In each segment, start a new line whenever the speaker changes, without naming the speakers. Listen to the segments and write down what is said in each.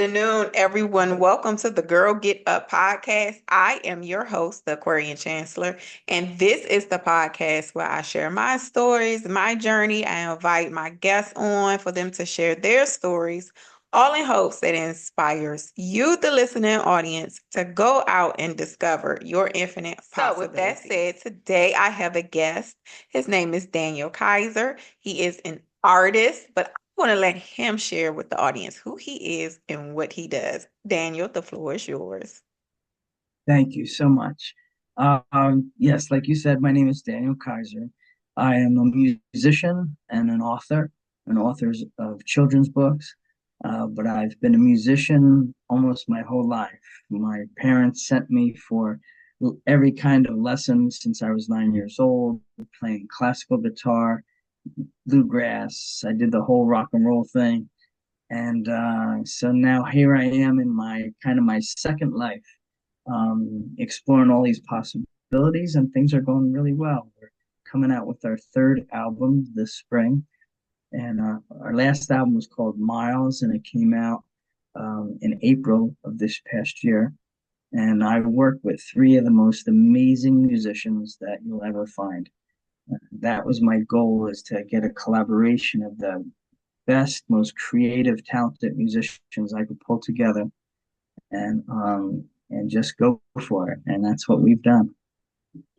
afternoon, everyone. Welcome to the Girl Get Up podcast. I am your host, the Aquarian Chancellor, and this is the podcast where I share my stories, my journey. I invite my guests on for them to share their stories, all in hopes that it inspires you, the listening audience, to go out and discover your infinite possibilities. So, with that said, today I have a guest. His name is Daniel Keiser. He is an artist, but want to let him share with the audience who he is and what he does. Daniel, the floor is yours.
Thank you so much. Yes, like you said, my name is Daniel Keiser. I am a musician and an author of children's books, but I've been a musician almost my whole life. My parents sent me for every kind of lesson since I was 9 years old, playing classical guitar, bluegrass. I did the whole rock and roll thing. And so now here I am in my second life, exploring all these possibilities, and things are going really well. We're coming out with our third album this spring, and our last album was called Miles, and it came out in April of this past year. And I work with three of the most amazing musicians that you'll ever find. That was my goal, is to get a collaboration of the best, most creative, talented musicians I could pull together and just go for it. And that's what we've done.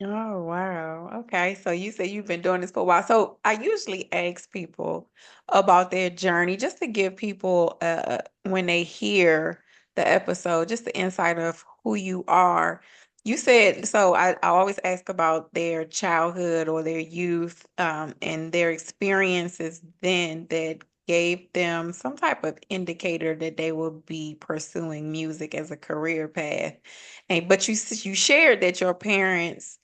Oh, wow. Okay. So you say you've been doing this for a while. So I usually ask people about their journey just to give people, when they hear the episode, just the insight of who you are. You said, so I always ask about their childhood or their youth, and their experiences then that gave them some type of indicator that they will be pursuing music as a career path. And but you shared that your parents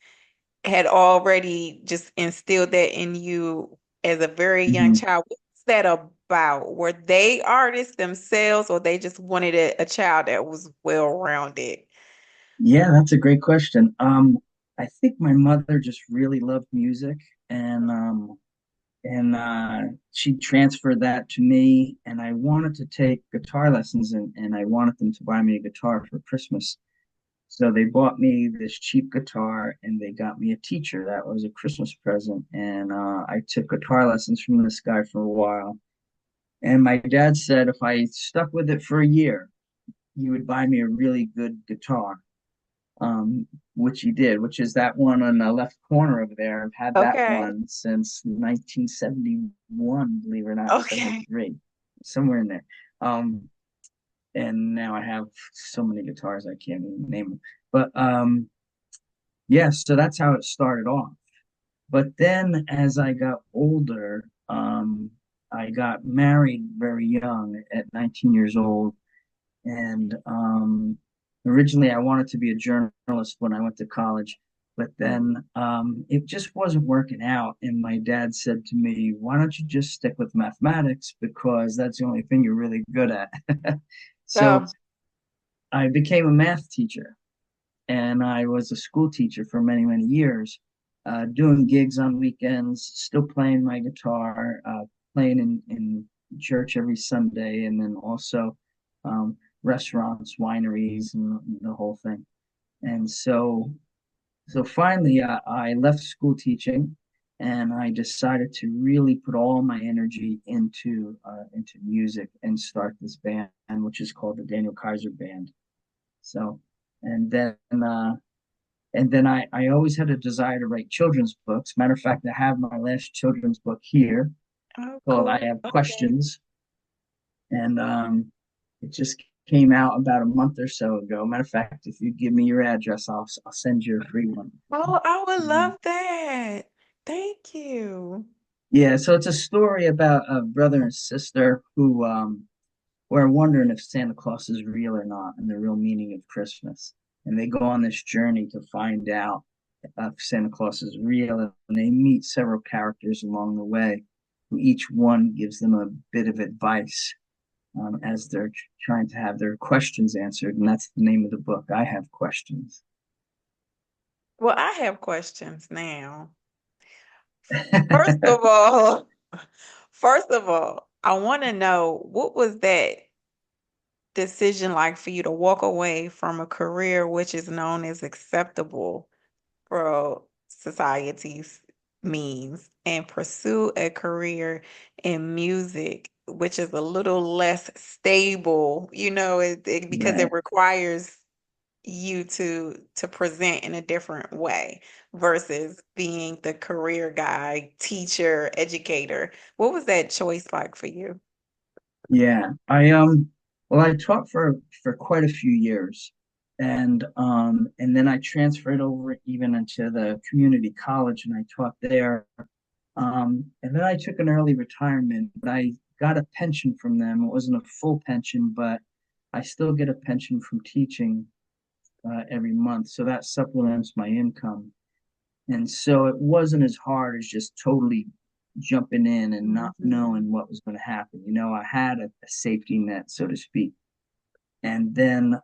had already just instilled that in you as a very young
Mhm.
child. What's that about? Were they artists themselves, or they just wanted a child that was well-rounded?
Yeah, that's a great question. I think my mother just really loved music, and she transferred that to me. And I wanted to take guitar lessons, and I wanted them to buy me a guitar for Christmas. So they bought me this cheap guitar, and they got me a teacher. That was a Christmas present, and I took guitar lessons from this guy for a while. And my dad said if I stuck with it for a year, he would buy me a really good guitar, um, which he did, which is that one on the left corner over there. I've had that
Okay.
one since 1971, believe it or not,
Okay.
73, somewhere in there. Um, and now I have so many guitars I can't even name them. But yeah, so that's how it started off. But then as I got older, I got married very young at 19 years old. And originally, I wanted to be a journalist when I went to college, but then it just wasn't working out. And my dad said to me, "Why don't you just stick with mathematics? Because that's the only thing you're really good at." So
So,
I became a math teacher, and I was a school teacher for many, many years, doing gigs on weekends, still playing my guitar, playing in church every Sunday, and then also um, restaurants, wineries, and the whole thing. And so finally, I left school teaching, and I decided to really put all my energy into music and start this band, which is called the Daniel Keiser Band. So, and then I always had a desire to write children's books. Matter of fact, I have my last children's book here
oh,
called I
cool.
Have
Okay.
Questions, and it just came out about a month or so ago. Matter of fact, if you give me your address, I'll send you a free one.
Oh, I would
Um,
love that. Thank you.
yeah, so it's a story about a brother and sister who are wondering if Santa Claus is real or not and the real meaning of Christmas. And they go on this journey to find out if Santa Claus is real. And they meet several characters along the way, who each one gives them a bit of advice as they're trying to have their questions answered. And that's the name of the book. I Have Questions.
Well, I have questions now. First of all, first of all, I want to know what was that decision like for you to walk away from a career which is known as acceptable for society's means and pursue a career in music, which is a little less stable, because it
Right.
requires you to present in a different way versus being the career guy, teacher, educator. What was that choice like for you?
Yeah. Well, I taught for quite a few years, and then I transferred over even into the community college, and I taught there. And then I took an early retirement, but I got a pension from them. It wasn't a full pension, but I still get a pension from teaching every month, so that supplements my income. And so it wasn't as hard as just totally jumping in and not
Mhm.
knowing what was going to happen. I had a safety net, so to speak. And then,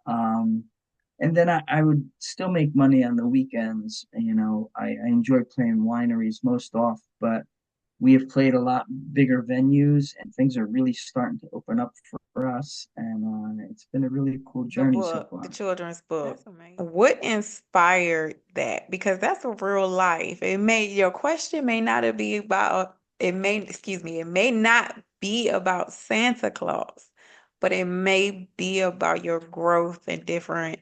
I would still make money on the weekends. I enjoy playing wineries most off, but we have played a lot bigger venues and things are really starting to open up for us. And it's been a really cool
The
journey so
book, the
far.
children's book. That's amazing. What inspired that? Because that's a real life. Your question may not be about, it may not be about Santa Claus, but it may be about your growth and different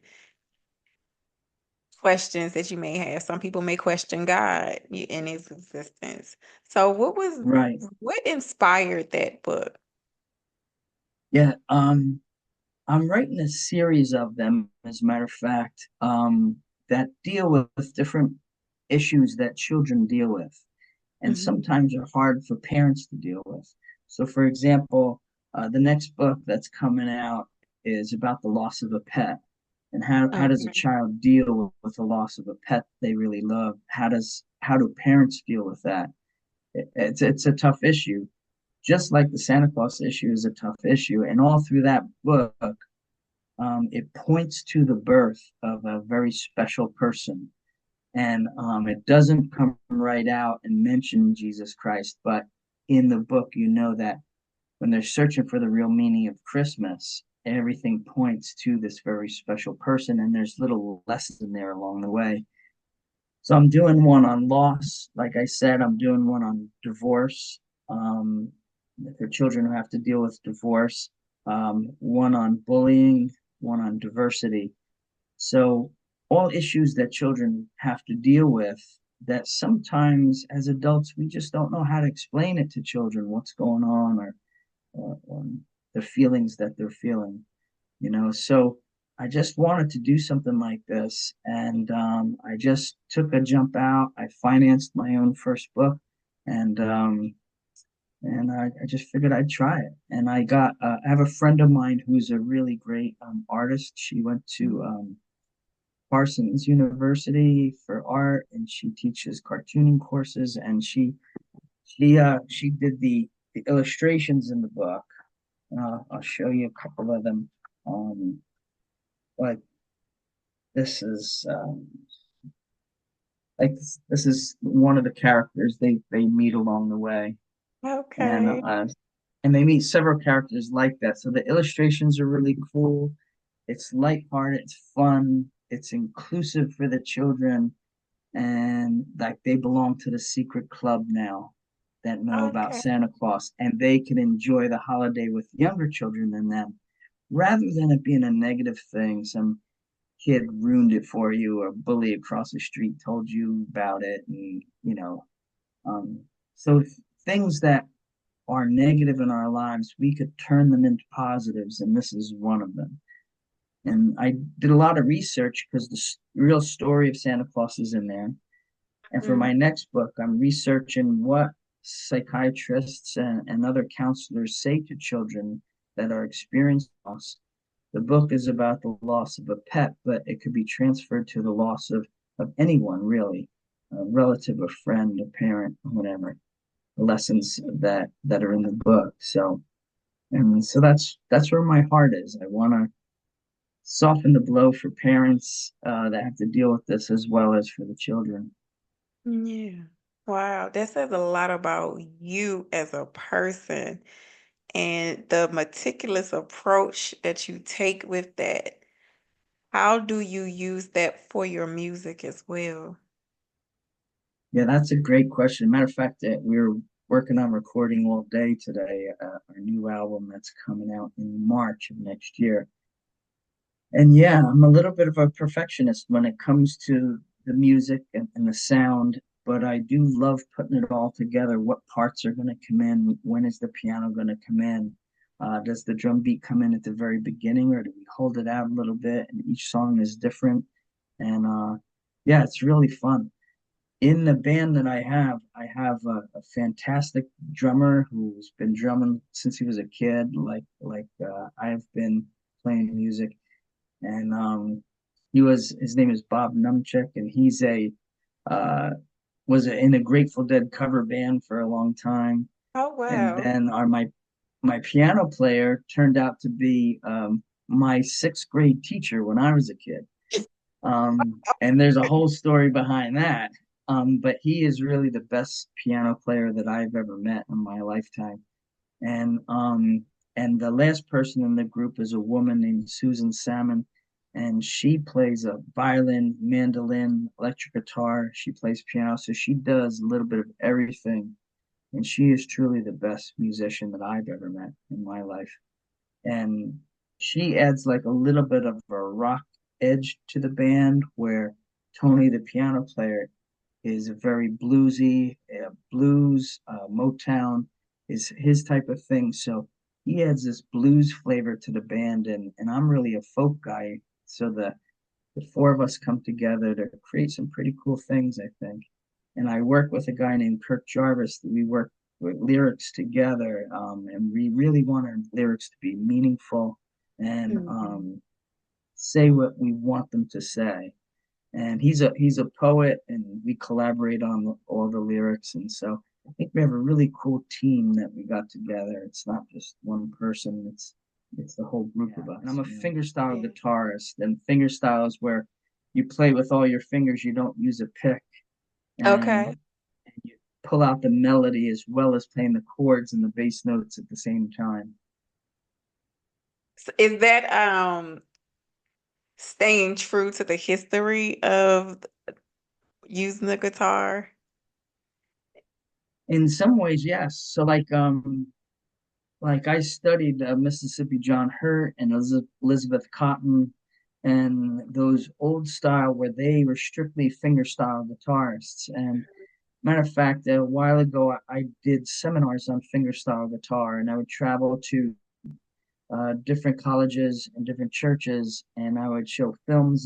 questions that you may have. Some people may question God in his existence. So
Right.
what inspired that book?
Yeah. I'm writing a series of them, as a matter of fact, that deal with different issues that children deal with, and
Mhm.
sometimes are hard for parents to deal with. So, for example, the next book that's coming out is about the loss of a pet, and how does a
Okay.
child deal with the loss of a pet they really love? How do parents deal with that? It's a tough issue, just like the Santa Claus issue is a tough issue, and all through that book it points to the birth of a very special person. And it doesn't come right out and mention Jesus Christ, but in the book, you know that when they're searching for the real meaning of Christmas, everything points to this very special person, and there's little lessons in there along the way. So I'm doing one on loss. Like I said, I'm doing one on divorce um, for children who have to deal with divorce, one on bullying, one on diversity. So, all issues that children have to deal with that sometimes as adults we just don't know how to explain it to children what's going on or the feelings that they're feeling. So I just wanted to do something like this, and I just took a jump out. I financed my own first book, and I just figured I'd try it. And I have a friend of mine who's a really great artist. She went to Parsons University for art, and she teaches cartooning courses. And she did the illustrations in the book. I'll show you a couple of them. Um, like this is this is one of the characters they meet along the way, and
Okay.
they meet several characters like that. So the illustrations are really cool. It's lighthearted, it's fun, it's inclusive for the children, and like they belong to the secret club now that know about
Okay.
Santa Claus, and they can enjoy the holiday with younger children than them, rather than it being a negative thing. Some kid ruined it for you, or bully across the street told you about it, and um, so things that are negative in our lives, we could turn them into positives, and this is one of them. And I did a lot of research because the real story of Santa Claus is in there. And for
Mm.
my next book, I'm researching what psychiatrists and other counselors say to children that are experiencing loss. The book is about the loss of a pet, but it could be transferred to the loss of anyone, really, a relative, a friend, a parent, whatever. The lessons that are in the book. So that's where my heart is. I want to soften the blow for parents that have to deal with this as well as for the children.
Yeah. Wow, that says a lot about you as a person and the meticulous approach that you take with that. How do you use that for your music as well?
Yeah, that's a great question. Matter of fact, we're working on recording all day today, our new album that's coming out in March of next year. And yeah, I'm a little bit of a perfectionist when it comes to the music and the sound, but I do love putting it all together. What parts are going to come in? When is the piano going to come in? Does the drum beat come in at the very beginning, or do we hold it out a little bit? And each song is different. And yeah, it's really fun. In the band that I have a fantastic drummer who's been drumming since he was a kid, I've been playing music, and his name is Bob Numchek, and he's a uh, in a Grateful Dead cover band for a long time,
Oh,
and
wow.
then my piano player turned out to be my sixth grade teacher when I was a kid. And there's a whole story behind that. But he is really the best piano player that I've ever met in my lifetime. And the last person in the group is a woman named Susan Salmon, and she plays a violin, mandolin, electric guitar. She plays piano, so she does a little bit of everything. And she is truly the best musician that I've ever met in my life. And she adds like a little bit of a rock edge to the band, where Tony, the piano player, is a very bluesy, blues, Motown is his type of thing. So he adds this blues flavor to the band, and I'm really a folk guy. So the four of us come together to create some pretty cool things, I think. And I work with a guy named Kirk Jarvis. That we work with lyrics together, and we really want our lyrics to be meaningful and
Mhm.
say what we want them to say. And he's a poet, and we collaborate on all the lyrics. And so I think we have a really cool team that we got together. It's not just one person; it's the whole group of us. And I'm a fingerstyle
Yeah.
guitarist, and fingerstyle is where you play with all your fingers. You don't use a pick, and,
Okay.
and you pull out the melody as well as playing the chords and the bass notes at the same time.
Is that staying true to the history of using the guitar?
In some ways, yes. So like I studied Mississippi John Hurt and Elizabeth Cotton and those old style where they were strictly fingerstyle guitarists. And matter of fact, a while ago, I did seminars on fingerstyle guitar, and I would travel to different colleges and different churches, and I would show film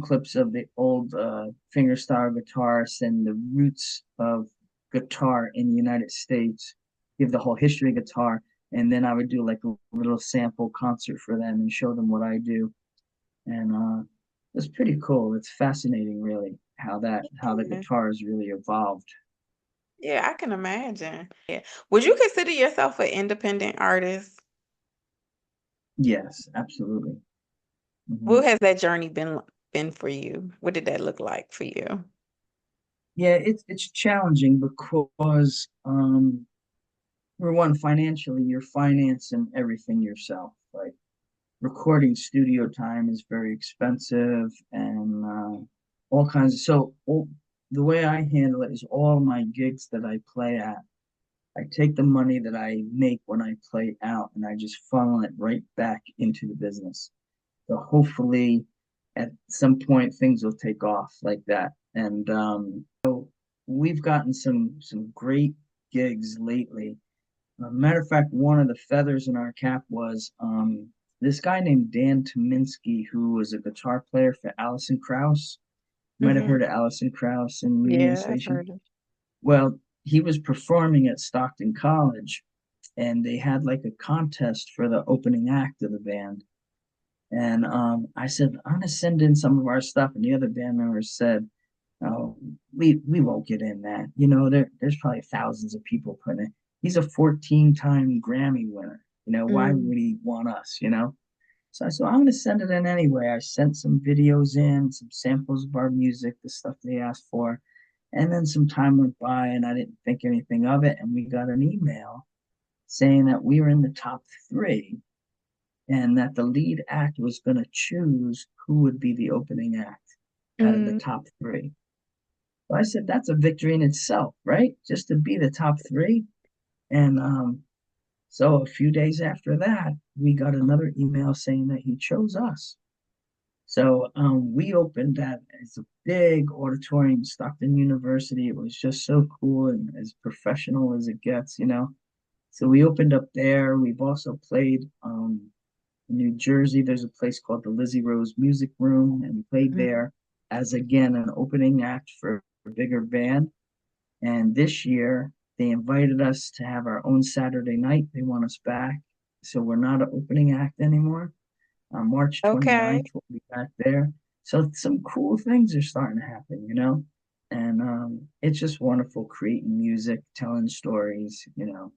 clips of the old fingerstyle guitarists and the roots of guitar in the United States, give the whole history of guitar, and then I would do like a little sample concert for them and show them what I do. And it's pretty cool. It's fascinating, really, how the
Yeah.
guitar has really evolved.
Yeah, I can imagine. Yeah. Would you consider yourself an independent artist?
Yes, absolutely.
What
Mhm.
has that journey been for you? What did that look like for you?
Yeah, it's challenging because for one, financially, you're financing everything yourself. Like recording studio time is very expensive, and all kinds of the way I handle it is all my gigs that I play at, I take the money that I make when I play out and I just funnel it right back into the business. So hopefully at some point things will take off like that. And we've gotten some great gigs lately. Matter of fact, one of the feathers in our cap was this guy named Dan Tominski, who was a guitar player for Alison Krauss. You might have
Hmm.
heard of Alison Krauss in Union
Yeah, I've
Station.
heard of.
Well, he was performing at Stockton College, and they had like a contest for the opening act of the band. And I said, I'm gonna send in some of our stuff, and the other band members said, "Oh, we won't get in that. You know, there's probably thousands of people putting it. He's a 14-time Grammy winner. You know, why
Mm.
would he want us? You know." So I said, I'm gonna send it in anyway. I sent some videos in, some samples of our music, the stuff they asked for, and then some time went by, and I didn't think anything of it, and we got an email saying that we were in the top three and that the lead act was going to choose who would be the opening act out of the
Mm,
top three. So I said, that's a victory in itself, right? Just to be the top three. And so a few days after that, we got another email saying that he chose us. So we opened that as a big auditorium, Stockton University. It was just so cool and as professional as it gets, you know. So we opened up there. We've also played in New Jersey. There's a place called the Lizzie Rose Music Room, and we played
mm.
there as again an opening act for a bigger band. And this year they invited us to have our own Saturday night. They want us back. So we're not an opening act anymore. On March
Okay.
29th, we'll be back there. So some cool things are starting to happen, you know? And it's just wonderful creating music, telling stories, you know.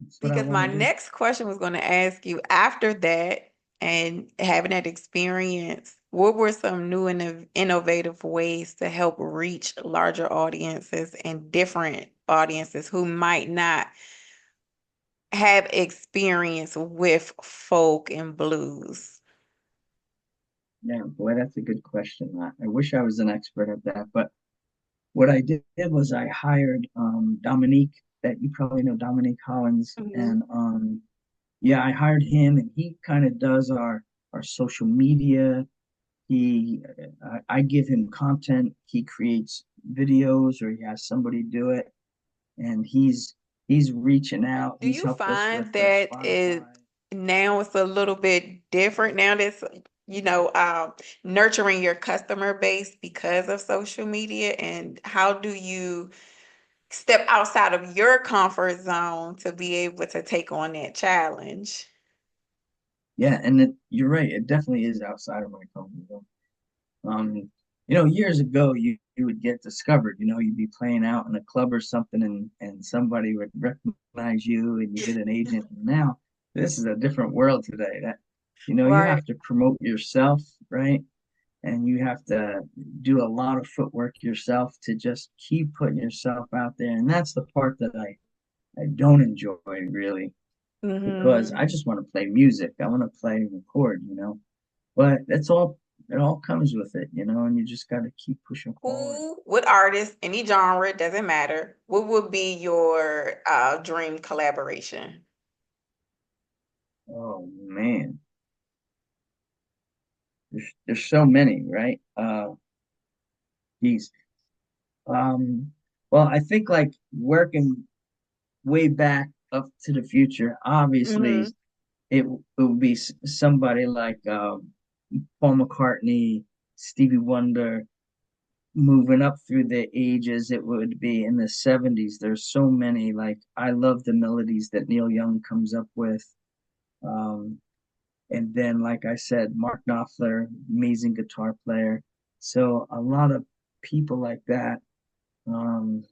That's what I
Because
want
my
to do.
next question was going to ask you after that and having that experience, what were some new and innovative ways to help reach larger audiences and different audiences who might not have experience with folk and blues?
Yeah, boy, that's a good question. I wish I was an expert at that, but what I did was I hired Dominique, that you probably know Dominique Collins,
Mhm.
and yeah, I hired him, and he kind of does our social media. He, I give him content. He creates videos, or he has somebody do it, and he's reaching out.
Do
He's
you
helped us with
find
the
that
Spotify.
now it's a little bit different now that's nurturing your customer base because of social media? And how do you step outside of your comfort zone to be able to take on that challenge?
Yeah, and you're right. It definitely is outside of my comfort zone. Um, years ago, you would get discovered. You'd be playing out in a club or something, and somebody would recognize you, and you get an agent. And now this is a different world today. That you
Right.
have to promote yourself, right? And you have to do a lot of footwork yourself to just keep putting yourself out there. And that's the part that I don't enjoy really because
Hmm.
I just want to play music. I want to play and record. But it all comes with it, and you just got to keep pushing forward.
What artist, any genre, doesn't matter. What would be your dream collaboration?
Oh man, there's so many, right? Geez. Um, well, I think like working way back up to the future, obviously
Hmm.
it would be somebody like Paul McCartney, Stevie Wonder. Moving up through the ages, it would be in the 70s. There's so many, like I love the melodies that Neil Young comes up with. Um, and then, like I said, Mark Knopfler, amazing guitar player. So a lot of people like that, um,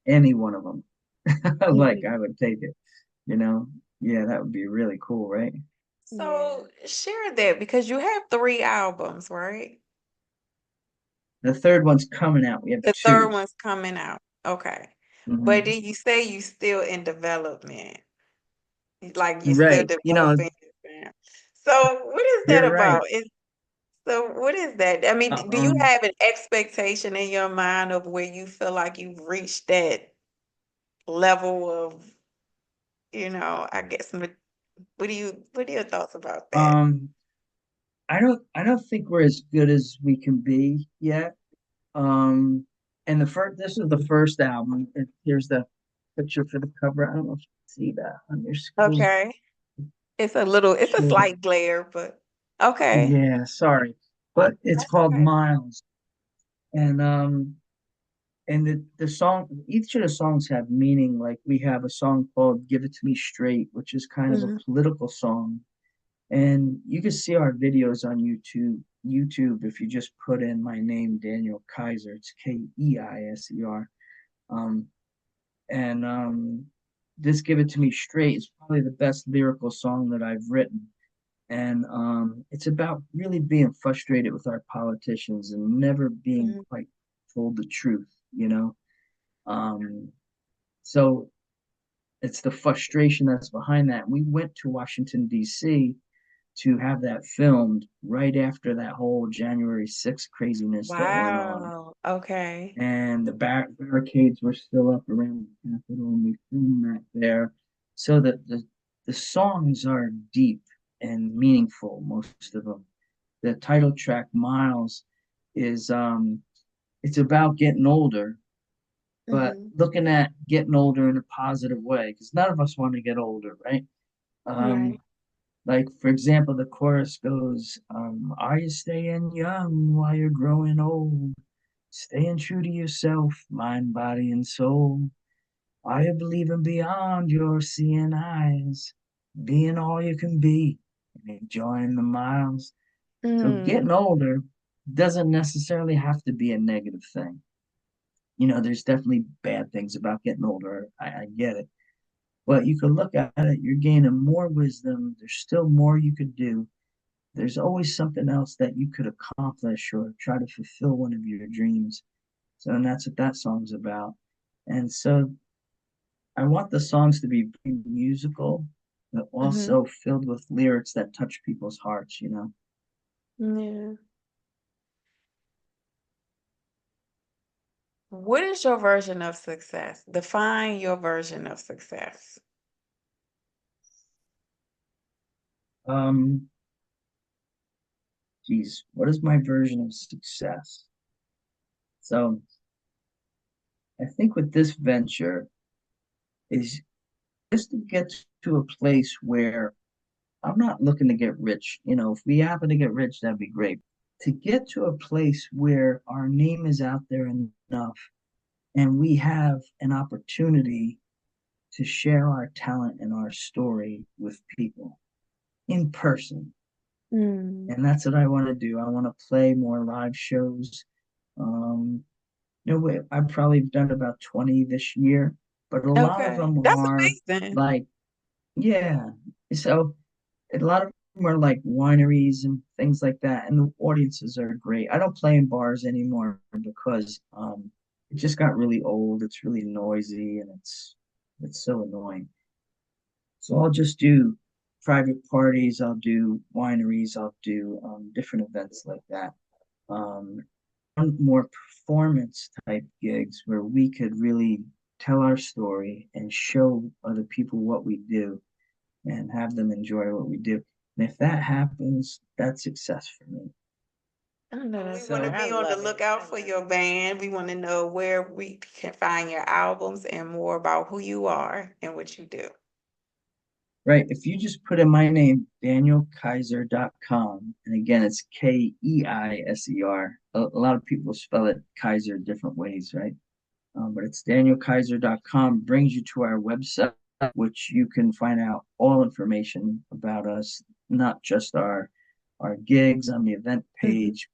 any one of them, like I would take it, you know? Yeah, that would be really cool, right?
So share that because you have three albums, right?
The third one's coming out. We have
The third
two.
one's coming out. Okay. But
Mhm.
did you say you still in development? Like you're still
Right.
developing this band. So what is that
You're
about?
right.
So what is that? I mean,
Uh,
do you
um,
have an expectation in your mind of where you feel like you've reached that level of, I guess what are your thoughts about that?
um, I don't think we're as good as we can be yet. Um, and this is the first album. And here's the picture for the cover. I don't know if you can see that on your screen.
Okay. It's a
Sure.
slight glare, but okay.
Yeah, sorry. But it's
That's
called
okay.
Miles. And the song, each of the songs have meaning. Like we have a song called Give It to Me Straight, which is kind of a
Mhm.
political song. And you can see our videos on YouTube if you just put in my name, Daniel Keiser. It's Keiser. Um, and Just Give It to Me Straight is probably the best lyrical song that I've written. And it's about really being frustrated with our politicians and never being
Mhm.
quite told the truth. Um, so it's the frustration that's behind that. We went to Washington, D.C. to have that filmed right after that whole January 6th craziness that went on.
Wow. Okay.
And the barricades were still up around the Capitol, and we filmed that there. So that the songs are deep and meaningful, most of them. The title track, Miles, is it's about getting older, but
Hmm.
looking at getting older in a positive way, because none of us want to get older, right? Um,
Right.
like for example, the chorus goes, "Are you staying young while you're growing old? Staying true to yourself, mind, body, and soul. Are you believing beyond your seeing eyes? Being all you can be and enjoying the miles." So
Mm.
getting older doesn't necessarily have to be a negative thing. There's definitely bad things about getting older. I get it. But you could look at it, you're gaining more wisdom. There's still more you could do. There's always something else that you could accomplish or try to fulfill one of your dreams. So, and that's what that song's about. And so I want the songs to be very musical, but
Hmm.
also filled with lyrics that touch people's hearts.
Yeah. What is your version of success? Define your version of success.
Um, Geez, what is my version of success? So I think with this venture is just to get to a place where I'm not looking to get rich. If we happen to get rich, that'd be great. To get to a place where our name is out there enough and we have an opportunity to share our talent and our story with people in person.
Mm.
And that's what I want to do. I want to play more live shows. Um, I've probably done about 20 this year, but a lot of
Okay.
them
That's
are
amazing.
like, yeah. So a lot of them are like wineries and things like that, and the audiences are great. I don't play in bars anymore because it just got really old. It's really noisy and it's so annoying. So I'll just do private parties. I'll do wineries. I'll do different events like that. Um, more performance type gigs where we could really tell our story and show other people what we do and have them enjoy what we do. And if that happens, that's success for me.
I know
And we
that's
want to
right. I
be on the
love it.
lookout
I
for
love
your
it.
band. We want to know where we can find your albums and more about who you are and what you do. Right. If you just put in my name, danielkeiser.com, and again, it's Keiser. A lot of people spell it Kaiser different ways, right? But it's danielkeiser.com, brings you to our website, which you can find out all information about us, not just our gigs on the event
Mhm.
page,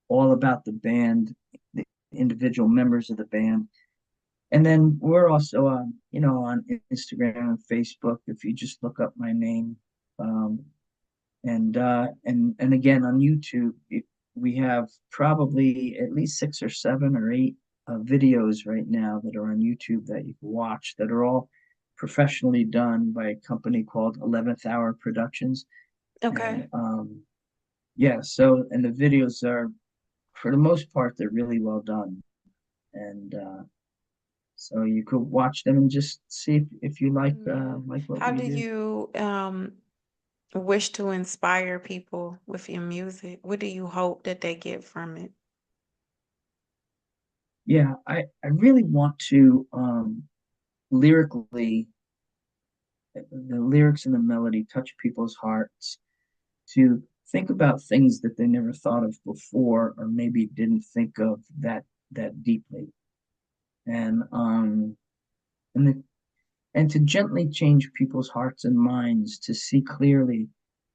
all about the band, the individual members of the band. And then we're also on Instagram and Facebook. If you just look up my name, um, and again on YouTube, we have probably at least 6 or 7 or 8 videos right now that are on YouTube that you can watch that are all professionally done by a company called 11th Hour Productions. And
Okay.
yeah, so and the videos are for the most part they're really well done, and so you could watch them and just see if you
Yeah.
like what
How
we
do
do.
you wish to inspire people with your music? What do you hope that they get from it?
Yeah, I really want to lyrically the lyrics and the melody touch people's hearts to think about things that they never thought of before or maybe didn't think of that deeply, and and the, and to gently change people's hearts and minds to see clearly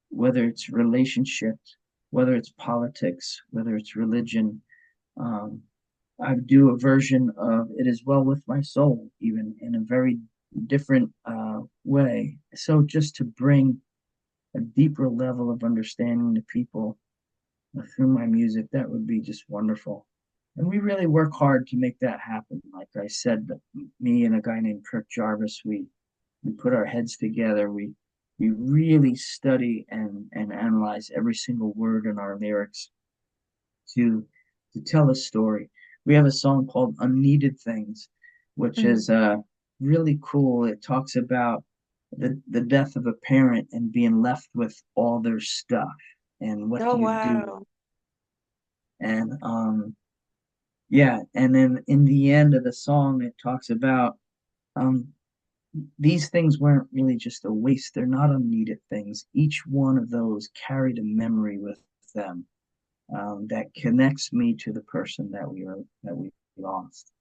whether it's relationships, whether it's politics, whether it's religion. um, I do a version of "It Is Well With My Soul," even in a very different way. So just to bring a deeper level of understanding to people through my music, that would be just wonderful. And we really work hard to make that happen. Like I said, me and a guy named Kirk Jarvis, We put our heads together. We really study and analyze every single word in our lyrics to tell a story. We have a song called Unneeded Things, which is
Mhm.
really cool. It talks about the death of a parent and being left with all their stuff and what
Oh,
do you do.
wow.
And yeah, and then in the end of the song, it talks about um, these things weren't really just a waste. They're not unneeded things. Each one of those carried a memory with them that connects me to the person that we lost.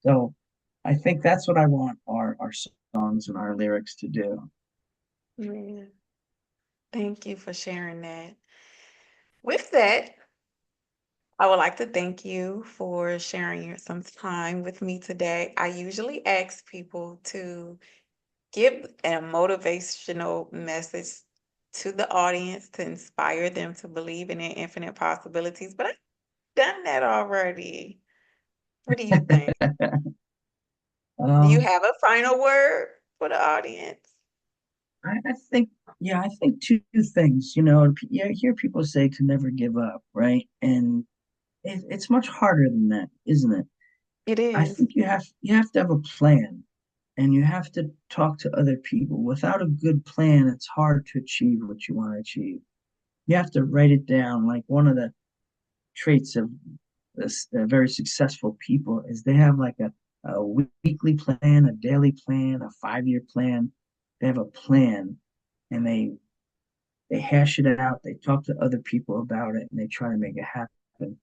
So I think that's what I want our songs and our lyrics to do.
Yeah. Thank you for sharing that. With that, I would like to thank you for sharing some time with me today. I usually ask people to give a motivational message to the audience to inspire them to believe in their infinite possibilities, but I've done that already. What do you think? Do you
um,
have a final word for the audience?
I think, yeah, I think two things. You know, you hear people say to never give up, right? And it's much harder than that, isn't it?
It
I
is.
think you have to have a plan, and you have to talk to other people. Without a good plan, it's hard to achieve what you want to achieve. You have to write it down. Like one of the traits of this, very successful people is they have like a weekly plan, a daily plan, a 5 year plan. They have a plan, and they hash it out. They talk to other people about it, and they try to make it happen.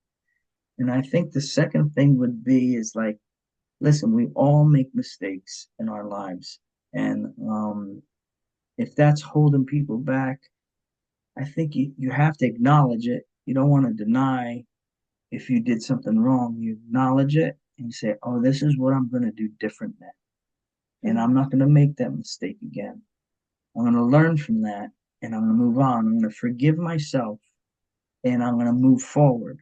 And I think the second thing would be is like, listen, we all make mistakes in our lives, and if that's holding people back, I think you have to acknowledge it. You don't want to deny if you did something wrong. You acknowledge it and you say, oh, this is what I'm going to do different now. And I'm
Mm,
not going to make that mistake again. I'm going to learn from that and I'm going to move on. I'm going to forgive myself and I'm going to move forward.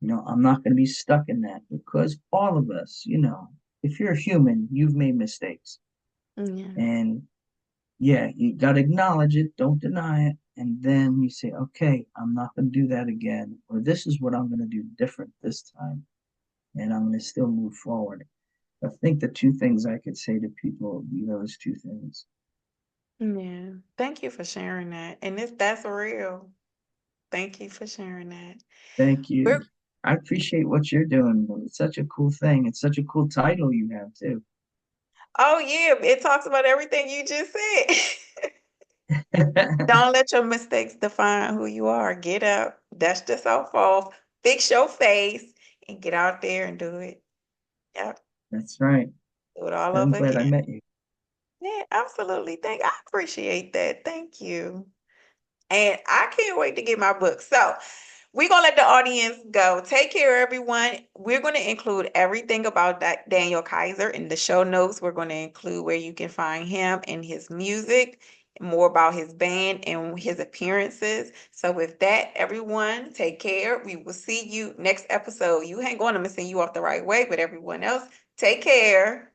You know, I'm not going to be stuck in that because all of us, you know, if you're a human, you've made mistakes.
yeah.
And yeah, you got to acknowledge it, don't deny it. And then you say, okay, I'm not going to do that again. Or this is what I'm going to do different this time. And I'm going to still move forward. I think the two things I could say to people would be those two things.
Yeah. Thank you for sharing that. And that's real. Thank you for sharing that.
Thank you.
We're
I appreciate what you're doing. It's such a cool thing. It's such a cool title you have, too.
Oh yeah, it talks about everything you just said. Don't let your mistakes define who you are. Get up, dust yourself off, fix your face, and get out there and do it. Yep,
That's right.
do it all
I'm
over
glad I
again.
met you.
Yeah, absolutely. I appreciate that. Thank you. And I can't wait to get my book. So we're gonna let the audience go. Take care, everyone. We're gonna include everything about that Daniel Keiser in the show notes. We're gonna include where you can find him and his music, more about his band and his appearances. So with that, everyone, take care. We will see you next episode. You ain't going to send you off the right way, but everyone else, take care.